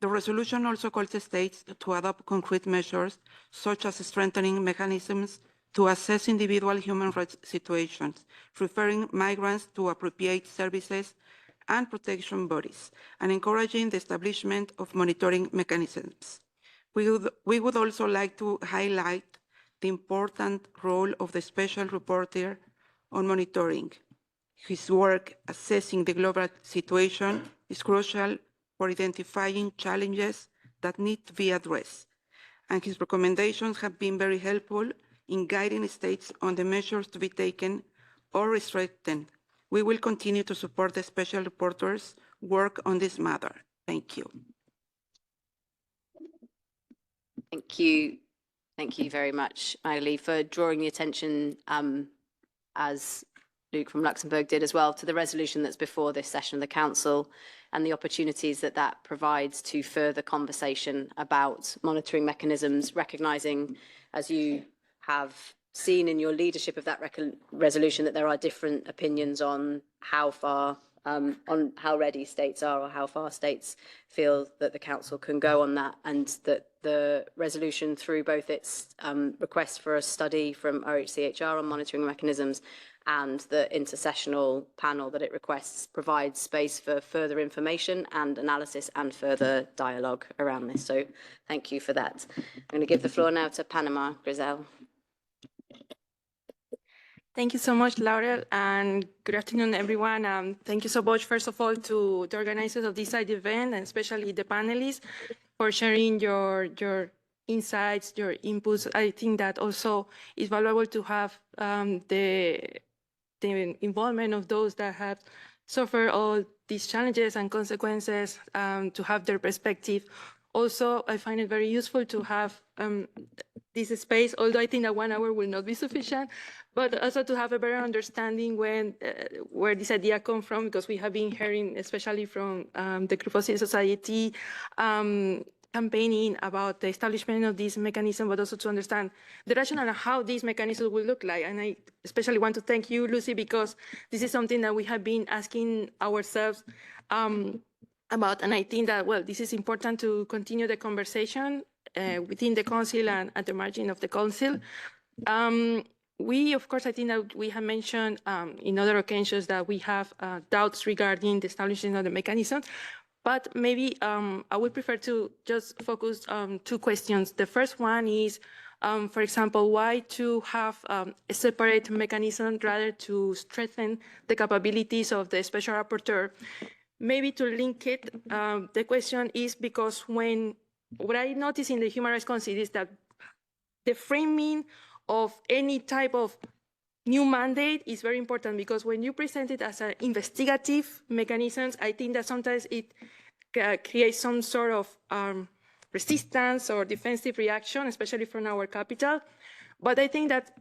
The resolution also calls the states to adopt concrete measures, such as strengthening mechanisms to assess individual human rights situations, referring migrants to appropriate services and protection bodies, and encouraging the establishment of monitoring mechanisms. We would also like to highlight the important role of the Special Rapporteur on monitoring. His work assessing the global situation is crucial for identifying challenges that need to be addressed, and his recommendations have been very helpful in guiding states on the measures to be taken or restricted. We will continue to support the Special Rapporteur's work on this matter. Thank you. Thank you. Thank you very much, Magali, for drawing the attention, as Luke from Luxembourg did as well, to the resolution that's before this session of the Council and the opportunities that that provides to further conversation about monitoring mechanisms, recognising, as you have seen in your leadership of that resolution, that there are different opinions on how far on how ready states are or how far states feel that the Council can go on that, and that the resolution, through both its request for a study from OHCHR on monitoring mechanisms and the intercessional panel that it requests, provides space for further information and analysis and further dialogue around this. So thank you for that. I'm going to give the floor now to Panama, Grisel. Thank you so much, Laurel, and good afternoon, everyone. Thank you so much, first of all, to the organizers of this side event, and especially the panelists, for sharing your insights, your inputs. I think that also is valuable to have the involvement of those that have suffered all these challenges and consequences, to have their perspective. Also, I find it very useful to have this space, although I think that 1 hour will not be sufficient, but also to have a better understanding where this idea comes from, because we have been hearing, especially from the group of civil society, campaigning about the establishment of this mechanism, but also to understand the rationale of how this mechanism will look like. And I especially want to thank you, Lucy, because this is something that we have been asking ourselves about, and I think that, well, this is important to continue the conversation within the Council and at the margin of the Council. We, of course, I think that we have mentioned in other occasions that we have doubts regarding the establishment of the mechanism, but maybe I would prefer to just focus on 2 questions. The first one is, for example, why to have a separate mechanism rather to strengthen the capabilities of the Special Rapporteur? Maybe to link it, the question is because what I notice in the Human Rights Council is that the framing of any type of new mandate is very important, because when you present it as an investigative mechanism, I think that sometimes it creates some sort of resistance or defensive reaction, especially from our capital. But I think that,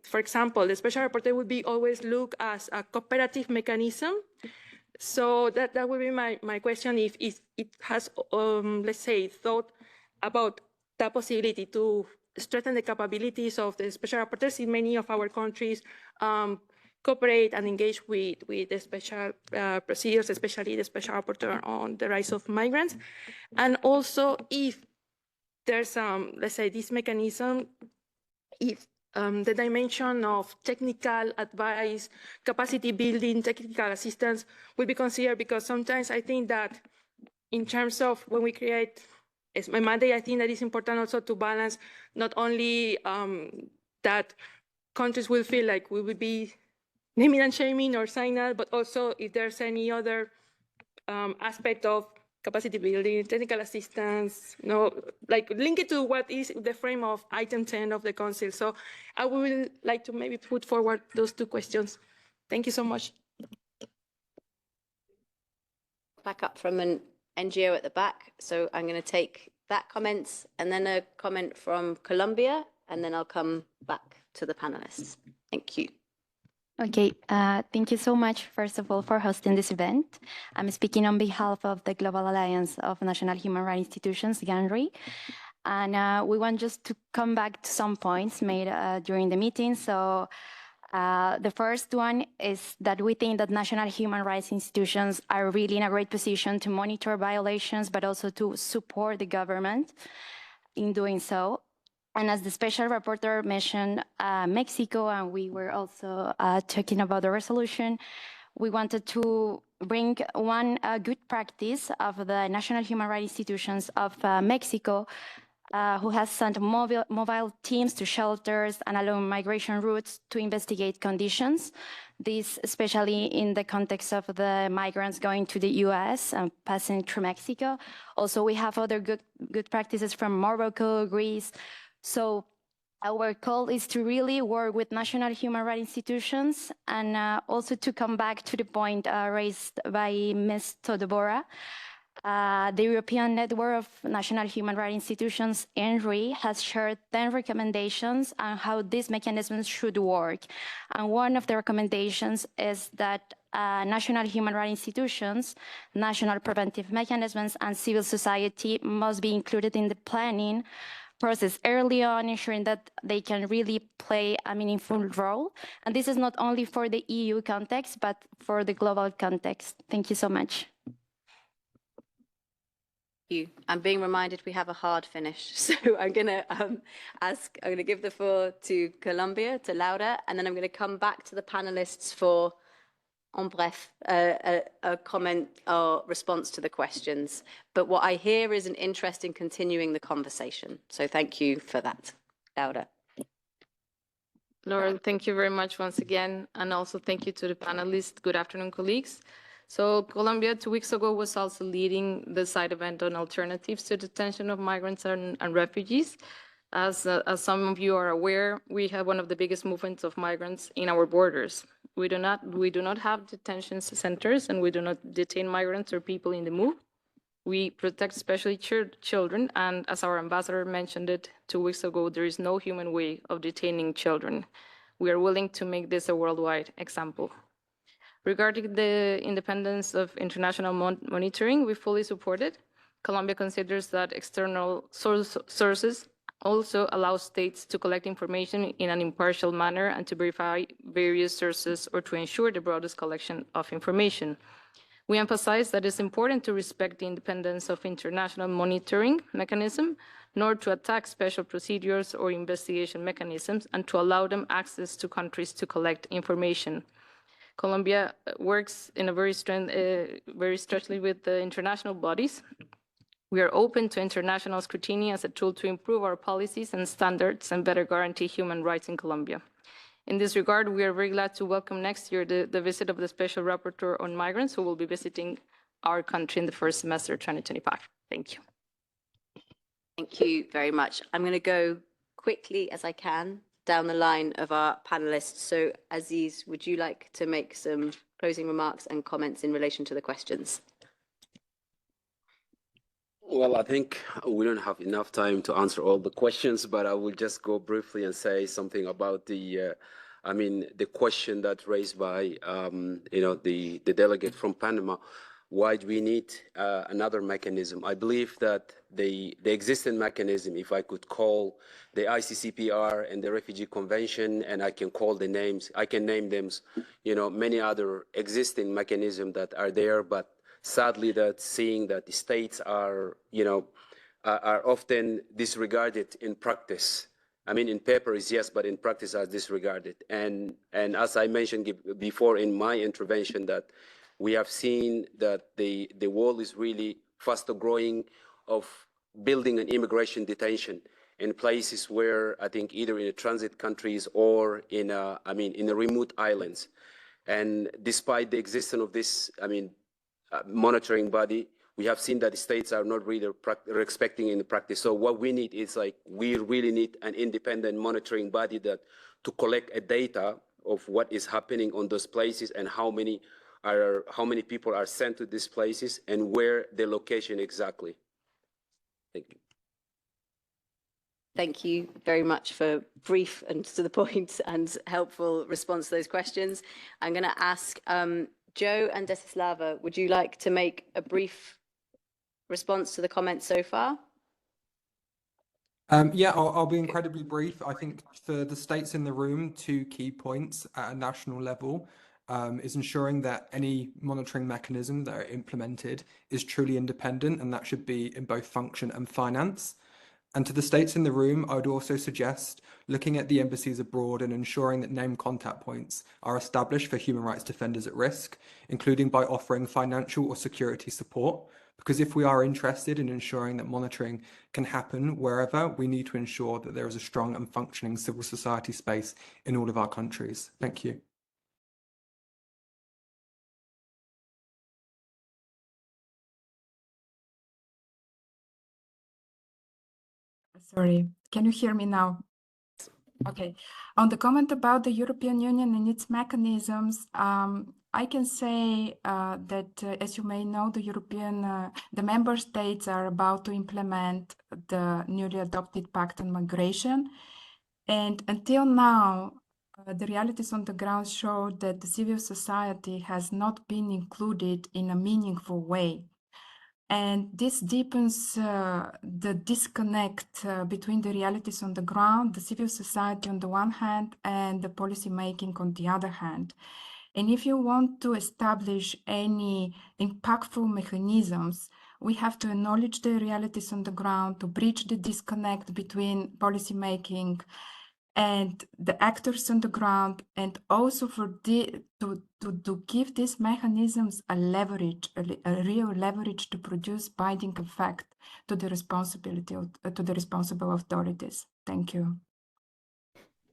for example, the Special Rapporteur would be always looked as a cooperative mechanism. So that would be my question, if it has, let's say, thought about that possibility to strengthen the capabilities of the Special Rapporteurs in many of our countries, cooperate and engage with the special procedures, especially the Special Rapporteur on the rights of migrants. And also, if there's, let's say, this mechanism, if the dimension of technical advice, capacity building, technical assistance will be considered, because sometimes I think that in terms of when we create a mandate, I think that it's important also to balance not only that countries will feel like we would be naming and shaming or signing, but also if there's any other aspect of capacity building, technical assistance, like link it to what is the frame of item 10 of the Council. So I would like to maybe put forward those 2 questions. Thank you so much. Back up from an NGO at the back. So I'm going to take that comment and then a comment from Colombia, and then I'll come back to the panelists. Thank you. Okay, thank you so much, first of all, for hosting this event. I'm speaking on behalf of the Global Alliance of National Human Rights Institutions, GANRI, and we want just to come back to some points made during the meeting. So the first one is that we think that national human rights institutions are really in a great position to monitor violations, but also to support the government in doing so. And as the Special Rapporteur mentioned, Mexico, and we were also talking about the resolution, we wanted to bring one good practice of the national human rights institutions of Mexico, who has sent mobile teams to shelters and along migration routes to investigate conditions. This especially in the context of the migrants going to the US and passing through Mexico. Also, we have other good practices from Morocco, Greece. So our call is to really work with national human rights institutions, and also to come back to the point raised by Ms. Todobora. The European Network of National Human Rights Institutions, ENRI, has shared 10 recommendations on how these mechanisms should work. And one of the recommendations is that national human rights institutions, national preventive mechanisms, and civil society must be included in the planning, process early on, ensuring that they can really play a meaningful role. And this is not only for the EU context, but for the global context. Thank you so much. I'm being reminded we have a hard finish, so I'm going to give the floor to Colombia, to Laura, and then I'm going to come back to the panelists for, en bref, a comment or response to the questions. But what I hear is an interest in continuing the conversation. So thank you for that, Laura. Laurel, thank you very much once again. And also thank you to the panelists. Good afternoon, colleagues. So Colombia 2 weeks ago was also leading the side event on alternatives to detention of migrants and refugees. As some of you are aware, we have one of the biggest movements of migrants in our borders. We do not have detention centers, and we do not detain migrants or people in the move. We protect especially children, and as our ambassador mentioned it 2 weeks ago, there is no human way of detaining children. We are willing to make this a worldwide example. Regarding the independence of international monitoring, we fully support it. Colombia considers that external sources also allow states to collect information in an impartial manner and to verify various sources or to ensure the broadest collection of information. We emphasize that it's important to respect the independence of international monitoring mechanism, nor to attack special procedures or investigation mechanisms, and to allow them access to countries to collect information. Colombia works in a very strictly with the international bodies. We are open to international scrutiny as a tool to improve our policies and standards and better guarantee human rights in Colombia. In this regard, we are very glad to welcome next year the visit of the Special Rapporteur on Migrants, who will be visiting our country in the first semester 2025. Thank you. Thank you very much. I'm going to go quickly as I can down the line of our panelists. So Aziz, would you like to make some closing remarks and comments in relation to the questions? Well, I think we don't have enough time to answer all the questions, but I will just go briefly and say something about the question that raised by, the delegate from Panama. Why do we need another mechanism? I believe that the existing mechanism, if I could call the ICCPR and the Refugee Convention, and I can call the names, I can name them, many other existing mechanisms that are there, but sadly that seeing that the states are often disregarded in practice. I mean, in paper is yes, but in practice are disregarded. And as I mentioned before in my intervention, that we have seen that the world is really faster growing of building an immigration detention in places where I think either in the transit countries or in the remote islands. And despite the existence of this, monitoring body, we have seen that the states are not really respecting in the practice. So what we need is we really need an independent monitoring body that to collect a data of what is happening on those places and how many people are sent to these places and where the location exactly. Thank you. Thank you very much for brief and to the point and helpful response to those questions. I'm going to ask Joe and Desislava, would you like to make a brief response to the comments so far? Yeah, I'll be incredibly brief. I think for the states in the room, 2 key points at a national level is ensuring that any monitoring mechanism that are implemented is truly independent, and that should be in both function and finance. And to the states in the room, I would also suggest looking at the embassies abroad and ensuring that named contact points are established for human rights defenders at risk, including by offering financial or security support. Because if we are interested in ensuring that monitoring can happen wherever, we need to ensure that there is a strong and functioning civil society space in all of our countries. Thank you. Sorry, can you hear me now? Okay. On the comment about the European Union and its mechanisms, I can say that, as you may know, the member states are about to implement the newly adopted Pact on Migration. And until now, the realities on the ground show that the civil society has not been included in a meaningful way. And this deepens the disconnect between the realities on the ground, the civil society on the one hand, and the policy making on the other hand. And if you want to establish any impactful mechanisms, we have to acknowledge the realities on the ground, to bridge the disconnect between policy making and the actors on the ground, and also for to give these mechanisms a leverage, a real leverage to produce binding effect to the responsibility of, to the responsible authorities. Thank you.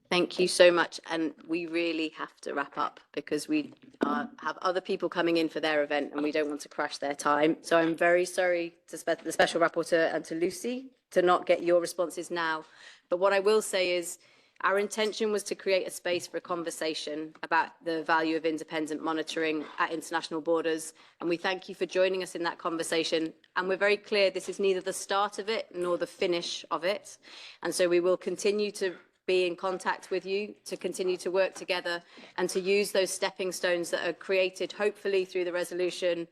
Thank you so much. And we really have to wrap up because we have other people coming in for their event and we don't want to crash their time. So I'm very sorry to the Special Rapporteur and to Lucy to not get your responses now. But what I will say is our intention was to create a space for a conversation about the value of independent monitoring at international borders. And we thank you for joining us in that conversation. And we're very clear this is neither the start of it nor the finish of it. And so we will continue to be in contact with you, to continue to work together and to use those stepping stones that are created, hopefully through the resolution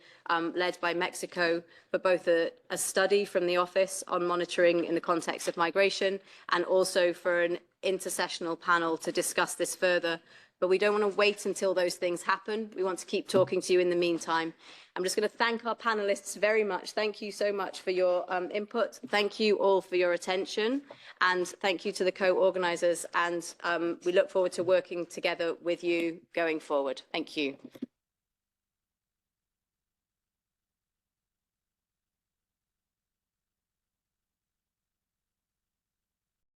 led by Mexico, for both a study from the office on monitoring in the context of migration and also for an intersessional panel to discuss this further. But we don't want to wait until those things happen. We want to keep talking to you in the meantime. I'm just going to thank our panelists very much. Thank you so much for your input. Thank you all for your attention. And thank you to the co-organisers. And we look forward to working together with you going forward. Thank you.